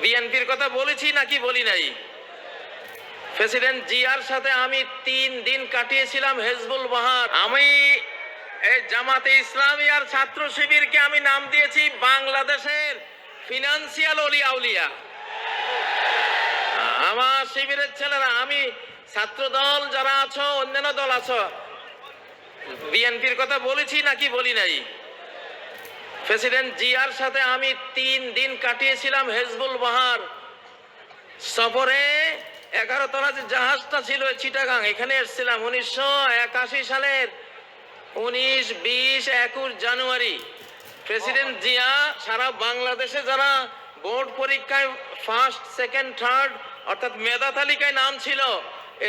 বিএনপির কথা বলেছি নাকি বলি নাই? প্রেসিডেন্ট জিয়ার সাথে আমি 3 দিন কাটিয়েছিলাম হেজবুল বাহার। আমি এই জামাতে ইসলামী আর ছাত্র শিবিরকে আমি নাম দিয়েছি বাংলাদেশের ফিনান্সিয়াল অলি আউলিয়া। আমার শিবিরের ছেলেরা, আমি ছাত্র দল যারা আছো, অন্যান্য দল আছো, বিএনপির কথা বলেছি নাকি বলি নাই? প্রেসিডেন্ট জিয়ার সাথে আমি 3 দিন কাটিয়েছিলাম হেজবুল বাহার সফরে। 11 তলা যে জাহাজটা ছিল চিটাগাং, এখানে এসেছিলাম 1981 সালের 19, 20, 21 জানুয়ারি। প্রেসিডেন্ট জিয়া সারা বাংলাদেশে যারা বোর্ড পরীক্ষায় ফার্স্ট, সেকেন্ড, থার্ড অর্থাৎ মেধা তালিকায় নাম ছিল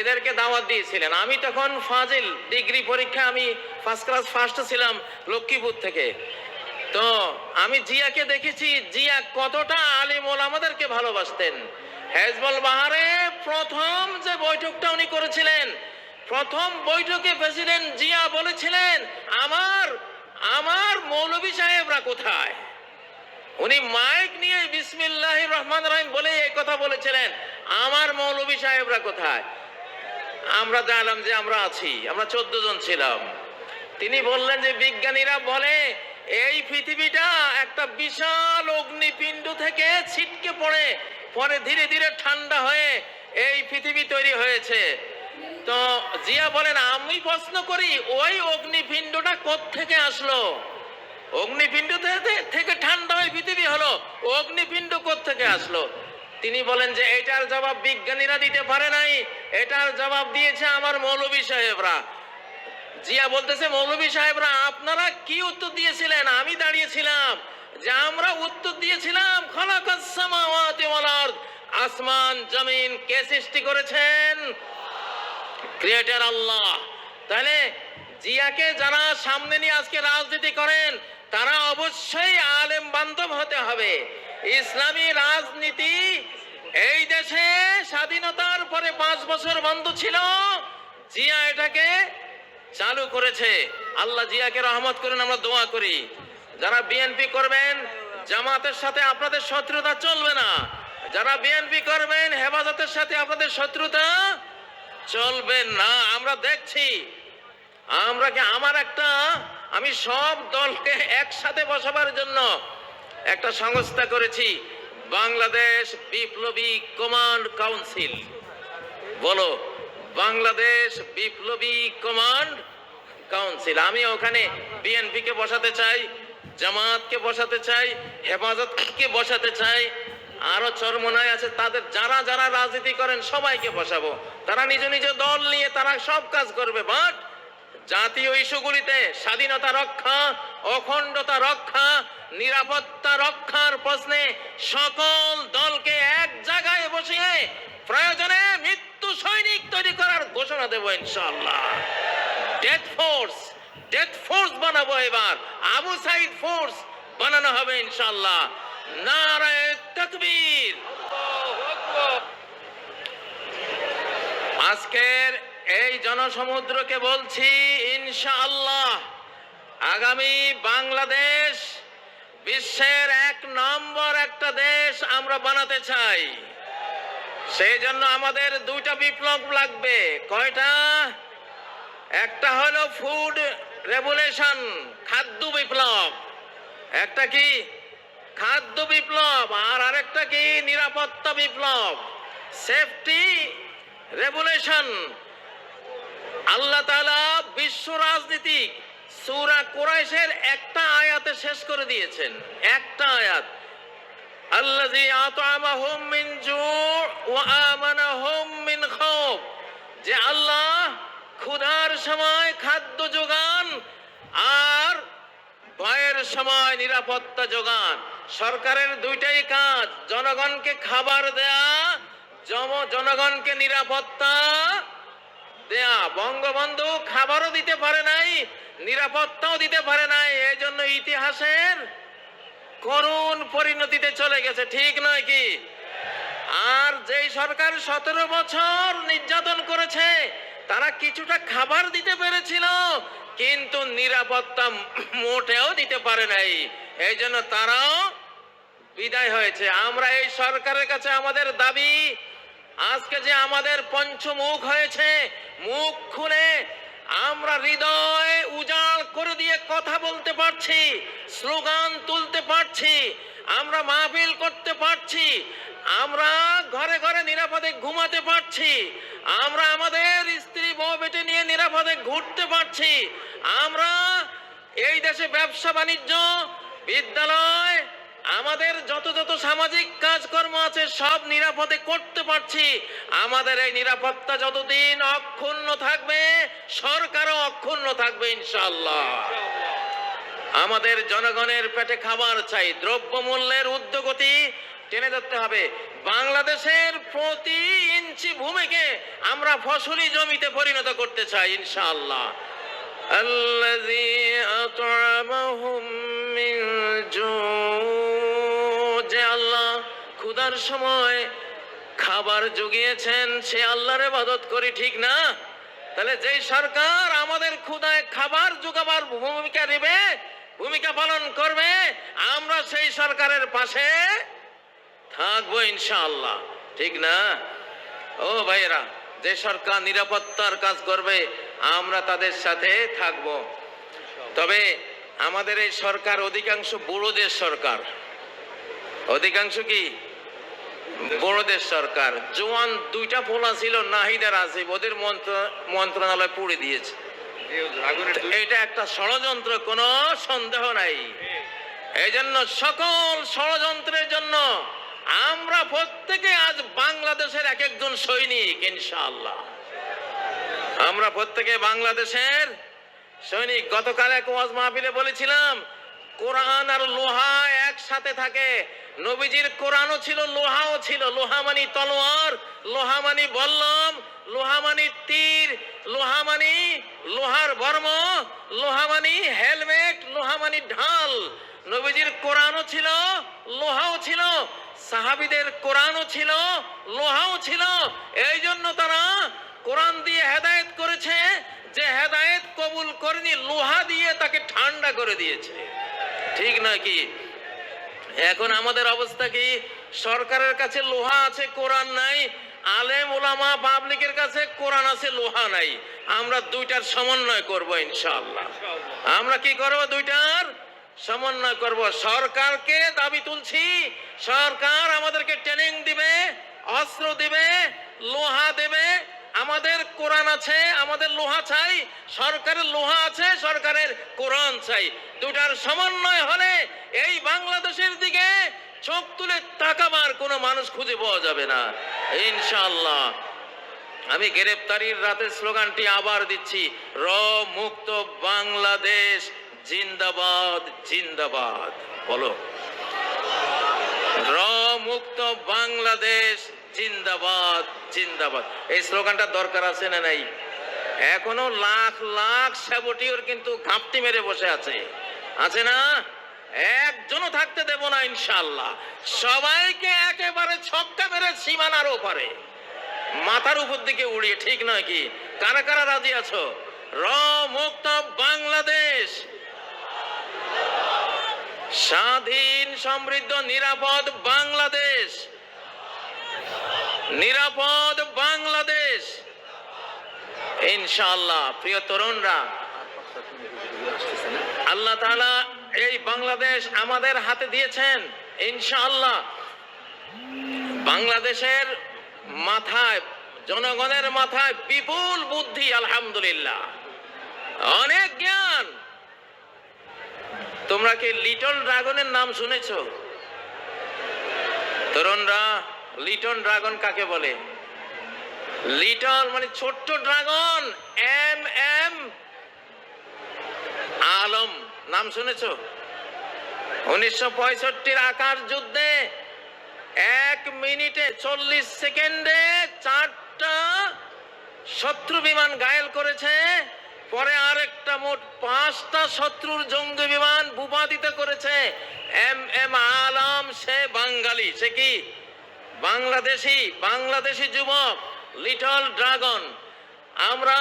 এদেরকে দাওয়াত দিয়েছিলেন। আমি তখন ফাজিল ডিগ্রি পরীক্ষা আমি ফার্স্ট ক্লাস ফার্স্ট ছিলাম লক্ষ্মীপুর থেকে। তো আমি জিয়াকে দেখেছি জিয়া কতটা আলিম ওলামাদেরকে ভালোবাসতেন। হেজবুল বাহারে প্রথম যে বৈঠকটা উনি করেছিলেন, প্রথম বৈঠকে প্রেসিডেন্ট জিয়া বলেছিলেন আমার মৌলভী সাহেবরা কোথায়। উনি মাইক নিয়ে বিসমিল্লাহির রহমানির রহিম বলে এই কথা বলেছিলেন, আমার মৌলভী সাহেবরা কোথায়। আমরা জানলাম যে আমরা আছি, আমরা 14 জন ছিলাম। তিনি বললেন যে বিজ্ঞানীরা বলে এই পৃথিবীটা একটা বিশাল অগ্নিপিণ্ড থেকে ছিটকে পড়ে পরে ধীরে ধীরে ঠান্ডা হয়ে এই পৃথিবী তৈরি হয়েছে। তো জিয়া বলেন, আমি প্রশ্ন করি ওই অগ্নিপিণ্ডটা কোত্থেকে আসলো? অগ্নিপিণ্ড থেকে ঠান্ডা হয়ে পৃথিবী হলো, অগ্নিপিণ্ড কোত্থেকে আসলো? তিনি বলেন যে এটার জবাব বিজ্ঞানীরা দিতে পারে নাই, এটার জবাব দিয়েছে আমার মৌলভী সাহেবরা। জিয়া বলতেছে, মৌলভী সাহেবরা আপনারা কি উত্তর দিয়েছিলেন? আমি দাঁড়িয়েছিলাম যে আমরা উত্তর দিয়েছিলাম খালাকাস সামাওয়াতি ওয়াল আরদ, আসমান জমিন কে সৃষ্টি করেছেন? ক্রিয়েটর আল্লাহ। তাহলে জিয়াকে যারা সামনে নিয়ে আজকে রাজনীতি করেন তারা অবশ্যই আলেম বান্ধব হতে হবে। ইসলামী রাজনীতি এই দেশে স্বাধীনতার পরে 5 বছর বন্ধ ছিল, জিয়া এটাকে চালু করেছে। আল্লাহ জিয়াকে রহমত করুন, আমরা দোয়া করি। যারা বিএনপি করবেন জামাতের সাথে আপনাদের শত্রুতা চলবে না, যারা বিএনপি করবেন হেফাজতের সাথে আপনাদের শত্রুতা চলবে না। আমরা দেখছি, আমি সব দলকে একসাথে বসাবার জন্য একটা সংস্থা করেছি, বাংলাদেশ বিপ্লবী কমান্ড কাউন্সিল। বলো, বাংলাদেশ বিপ্লবী কমান্ড কাউন্সিল। আমি ওখানে বিএনপি কে বসাতে চাই, জামাতকে বসাতে চাই, হেফাজতকে বসাতে চাই, আরো চরমনায় আছে তাদের যারা যারা রাজনীতি করেন সবাইকে বসাবো। তারা নিজ নিজ দল নিয়ে তারা সব কাজ করবে, বাট জাতীয় ইস্যুগুলিতে স্বাধীনতা রক্ষা, অখণ্ডতা রক্ষা, নিরাপত্তা রক্ষার প্রশ্নে সকল দলকে এক জায়গায় বসিয়ে প্রয়োজনে মৃত্যু সৈনিক তৈরি করার ঘোষণা দেব ইনশাআল্লাহ। ডেথ ফোর্স বানাবো, এবার আবু সাইদ ফোর্স বানানো হবে ইনশাআল্লাহ। নারায়ে তাকবীর। আজকের এই জনসমুদ্রকে বলছি ইনশাআল্লাহ আগামী বাংলাদেশ বিশ্বের 1 নম্বর একটা দেশ আমরা বানাতে চাই। সেই জন্য আমাদের 2টা বিপ্লব লাগবে। কয়টা? একটা হলো ফুড রেভলিউশন, খাদ্য বিপ্লব। একটা কি? খাদ্য বিপ্লব। আর আরেকটা কি? নিরাপত্তা বিপ্লব, সেফটি রেভলিউশন। আল্লাহ তাআলা বিশ্ব রাজনীতি সূরা কুরাইশের একটা আয়াতে শেষ করে দিয়েছেন। একটা আয়াত, আল্লাযী আত'আমাহুম মিন জু' ওয়া আমানাহুম মিন খাউফ, যে আল্লাহ ক্ষুধার সময় খাদ্য যোগান আর ভয়ের সময় নিরাপত্তা যোগান। সরকারের 2টাই কাজ, জনগণকে খাবার দেয়া, জনগণকে নিরাপত্তা দেয়া। বঙ্গবন্ধু খাবারও দিতে পারে নাই, নিরাপত্তাও দিতে পারে নাই, এই জন্য ইতিহাসের করুণ পরিণতিতে চলে গেছে, ঠিক নয় কি? আর যেই সরকার 17 বছর নির্যাতন করেছে তারা কিছুটা খাবার দিতে পেরেছিল, কিন্তু নিরাপত্তা মোটেও দিতে পারে নাই। এই জন্য তারাও বিদায় হয়েছে। আমরা এই সরকারের কাছে আমাদের দাবি, আজকে যে আমাদের পঞ্চমুখ হয়েছে, মুখ খুলে আমরা হৃদয় উজাড় করে দিয়ে কথা বলতে পারছি, স্লোগান তুলতে পারছি, আমরা মাহফিল করতে পারছি, আমরা ঘরে ঘরে নিরাপদে ঘুমাতে পারছি, আমরা আমাদের স্ত্রী বউ বেটে নিয়ে নিরাপদে ঘুরতে পারছি, আমরা এই দেশে ব্যবসা বাণিজ্য, বিদ্যালয়, আমাদের যত যত সামাজিক কাজকর্ম আছে সব নিরাপদে করতে পারছি। আমাদের এই নিরাপত্তা যতদিন অক্ষুণ্ণ থাকবে, সরকারও অক্ষুণ্ণ থাকবে ইনশাআল্লাহ। আমাদের জনগণের পেটে খাবার চাই, দ্রব্যমূল্যের ঊর্ধ্বগতি টেনে ধরতে হবে। বাংলাদেশের প্রতি ইঞ্চি ভূমিকে আমরা ফসলি জমিতে পরিণত করতে চাই ইনশাআল্লাহ। আল্লাযী আত'আমাহুম মিন জু', যে আল্লাহ ক্ষুধার সময় খাবার জুগিয়েছেন, সে আল্লাহর ইবাদত করি, ঠিক না? তাহলে যেই সরকার আমাদের ক্ষুধায় খাবার জোগাবার ভূমিকা নেবে, ভূমিকা পালন করবে, আমরা সেই সরকারের পাশে থাকবো ইনশাআল্লাহ, ঠিক না? ও ভাইয়েরা, যে সরকার নিরাপত্তার কাজ করবে আমরা তাদের সাথে থাকব। তবে আমাদের এই সরকার অধিকাংশ বুড়োদের সরকার, অধিকাংশ কি বড়দের সরকার। জোয়ান দুইটা পোলা ছিল, নাহিদ আর আসিফ, ওদের মন্ত্রণালয় পুড়ে দিয়েছে। এটা একটা ষড়যন্ত্র, কোনো সন্দেহ নাই। এই জন্য সকল ষড়যন্ত্রের জন্য আমরা প্রত্যেকে আজ বাংলাদেশের এক একজন সৈনিক ইনশাআল্লাহ। আমরা প্রত্যেকে বাংলাদেশের সৈনিক। গতকাল এক ওয়াজ মাহফিলে বলেছিলাম, কোরআন আর লোহা একসাথে থাকে। নবীজির কোরআনও ছিল, লোহাও ছিল। লোহা মানি তলোয়ার, লোহা মানি বল্লম, লোহা মানি তীর, লোহা মানি লোহার বর্ম, লোহা মানি হেলমেট, লোহা মানি ঢাল। নবীজির কোরআনও ছিল, লোহাও ছিল। সাহাবীদের কোরআনও ছিল, লোহাও ছিল। এই জন্য তারা কোরআন দিয়ে হেদায়েত করেছে, যে হেদায়েত কবুল করেনি লোহা দিয়ে তাকে ঠান্ডা করে দিয়েছে, ঠিক নয় কি? এখন আমাদের অবস্থা কি? সরকারের কাছে লোহা আছে, কোরআন নাই। আলেম ওলামা পাবলিকের কাছে কোরআন আছে, লোহা নাই। আমরা দুইটার সমন্বয় করব ইনশাআল্লাহ। আমরা কি করব? দুইটার সমন্বয় করব। সরকারকে দাবি তুলছি, সরকার আমাদেরকে ট্রেনিং দিবে, অস্ত্র দিবে, লোহা দেবে। আমাদের কোরআন আছে, আমাদের লোহা চাই। সরকারের লোহা আছে, সরকারের কোরআন চাই। দুটার সমন্বয় হলে এই বাংলাদেশের দিকে চোখ তুলে তাকাবার কোনো মানুষ খুঁজে পাওয়া যাবে না ইনশাআল্লাহ। আমি গ্রেফতারির রাতের স্লোগানটি আবার দিচ্ছি, র মুক্ত বাংলাদেশ জিন্দাবাদ জিন্দাবাদ। বলো, র মুক্ত বাংলাদেশ জিন্দাবাদ জিন্দাবাদ। এই স্লোগানটা দরকার আছে না নাই? এখনো লাখ লাখ সাবটিওর কিন্তু ঘাপটি মেরে বসে আছে, আছে না? একজনও থাকতে দেব না ইনশাআল্লাহ। সবাইকে একেবারে ছক্কা মেরে সীমানার ওপারে, মাথার উপর দিকে উড়িয়ে, ঠিক নয় কি? কারা কারা রাজি আছো? র মুক্ত বাংলাদেশ, স্বাধীন সমৃদ্ধ নিরাপদ বাংলাদেশ, নিরাপদ বাংলাদেশ ইনশাআল্লাহ। প্রিয় তরুণরা, আল্লাহ তাআলা এই বাংলাদেশ আমাদের হাতে দিয়েছেন ইনশাআল্লাহ। বাংলাদেশের মাথায়, জনগণের মাথায় বিপুল বুদ্ধি, আলহামদুলিল্লাহ, অনেক জ্ঞান। তোমরা কি লিটল ড্রাগনের নাম শুনেছো? তরুণরা, লিটল ড্রাগন কাকে বলে? লিটল মানে ছোট্ট ড্রাগন, এম এম আলম নাম শুনেছো? 1965 আকাশ যুদ্ধে 1 মিনিটে 40 সেকেন্ডে 4টা শত্রু বিমান ঘায়েল করেছে। পরে আরেকটা মোট 5টা শত্রুর জঙ্গি বিমান ভূপাতিত করেছে। এম এম আলম, সে বাঙালি, সে কি বাংলাদেশি যুবক, লিটল ড্রাগন। আমরা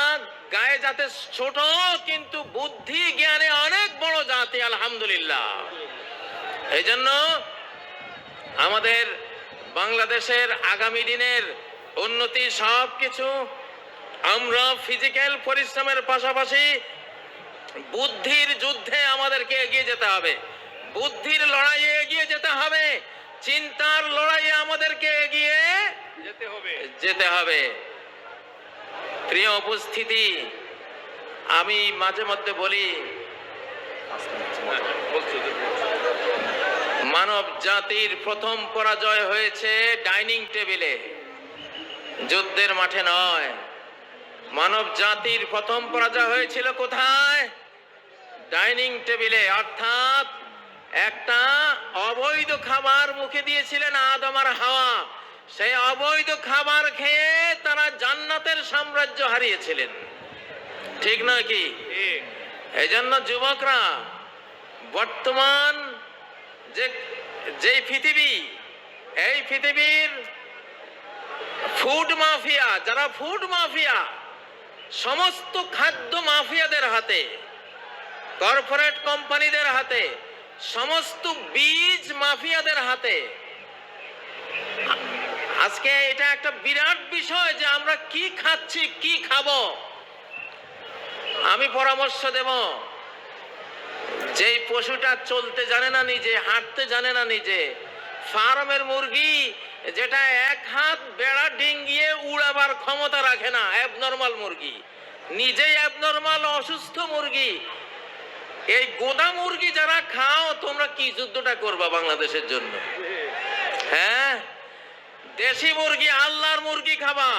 গায়ে যাতে ছোট, কিন্তু বুদ্ধি জ্ঞানে অনেক বড় জাতি, আলহামদুলিল্লাহ। এই জন্য আমাদের বাংলাদেশের আগামী দিনের উন্নতি সব কিছু আমরা ফিজিক্যাল পরিশ্রমের পাশাপাশি বুদ্ধির যুদ্ধে আমাদেরকে এগিয়ে যেতে হবে, বুদ্ধির লড়াইয়ে এগিয়ে যেতে হবে, চিন্তার লড়াইয়ে আমাদেরকে এগিয়ে যেতে হবে। প্রিয় উপস্থিতি, আমি মাঝে মধ্যে বলি মানব জাতির প্রথম পরাজয় হয়েছে ডাইনিং টেবিলে, যুদ্ধের মাঠে নয়। মানব জাতির প্রথম পরাজয় হয়েছিল কোথায়? ডাইনিং টেবিলে। অর্থাৎ একটা অবৈধ খাবার মুখে দিয়েছিলেন আদম আর হাওয়া, সেই অবৈধ খাবার খেয়ে তারা জান্নাতের সাম্রাজ্য হারিয়েছিলেন, ঠিক নয় কি? এই জন্য যুবকরা, বর্তমান যে পৃথিবী, এই পৃথিবীর ফুড মাফিয়া, যারা ফুড মাফিয়া, সমস্ত খাদ্য মাফিয়াদের হাতে, কর্পোরেট কোম্পানিদের হাতে, সমস্ত বীজ মাফিয়াদের হাতে। আজকে এটা একটা বিরাট বিষয় যে আমরা কি খাচ্ছি, কি খাবো। আমি পরামর্শ দেব, যেই পশুটা চলতে জানে না নিজে, হাঁটতে জানে না নিজে, ফার্মের মুরগি যেটা এক হাত বেড়া ডিঙ্গিয়ে উড়াবার ক্ষমতা রাখে না, অ্যাবনর্মাল মুরগি, নিজেই অ্যাবনর্মাল অসুস্থ মুরগি, এই গোদা মুরগি যারা খাও, তোমরা কি যুদ্ধটা করবা বাংলাদেশের জন্য? হ্যাঁ, দেশি মুরগি, আল্লাহর মুরগি খাবা।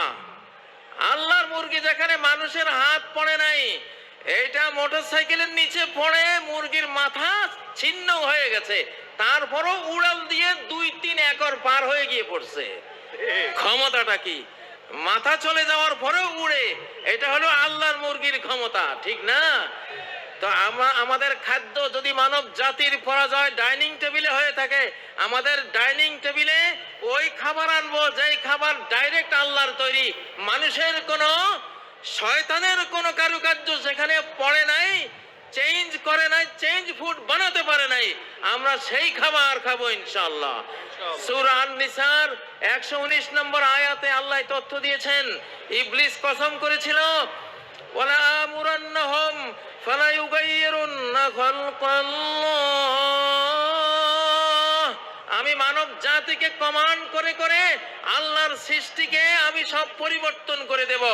আল্লাহর মুরগি যেখানে মানুষের হাত পড়ে নাই, এইটা মোটরসাইকেলের নিচে পড়ে মুরগির মাথা ছিন্ন হয়ে গেছে, তারপরও উড়াল দিয়ে 2-3 একর পার হয়ে গিয়ে পড়ছে। ক্ষমতাটা কি? মাথা চলে যাওয়ার পরেও উড়ে। এটা হলো আল্লাহর মুরগির ক্ষমতা, ঠিক না? তো আমাদের খাদ্য যদি মানব জাতির পরাজয় ডাইনিং টেবিলে হয়ে থাকে, আমাদের ডাইনিং টেবিলে ওই খাবার আনবো যেই খাবার ডাইরেক্ট আল্লাহর তৈরি, মানুষের কোনো, শয়তানের কোনো কারুকার্য সেখানে পড়ে নাই, চেঞ্জ করে নাই, চেঞ্জ ফুড বানাতে পারে নাই। আমরা সেই খাবার খাবো ইনশাআল্লাহ। সূরা আন-নিসার 119 নম্বর আয়াতে আল্লাহ তথ্য দিয়েছেন, ইবলিস কসম করেছিল, ওয়ালা আমুরান্নাহুম ফালা ইউগাইয়িরুন্না খালকাল্লাহ, আমি মানব জাতিকে কমান্ড করে করে আল্লাহর সৃষ্টিকে আমি সব পরিবর্তন করে দেব।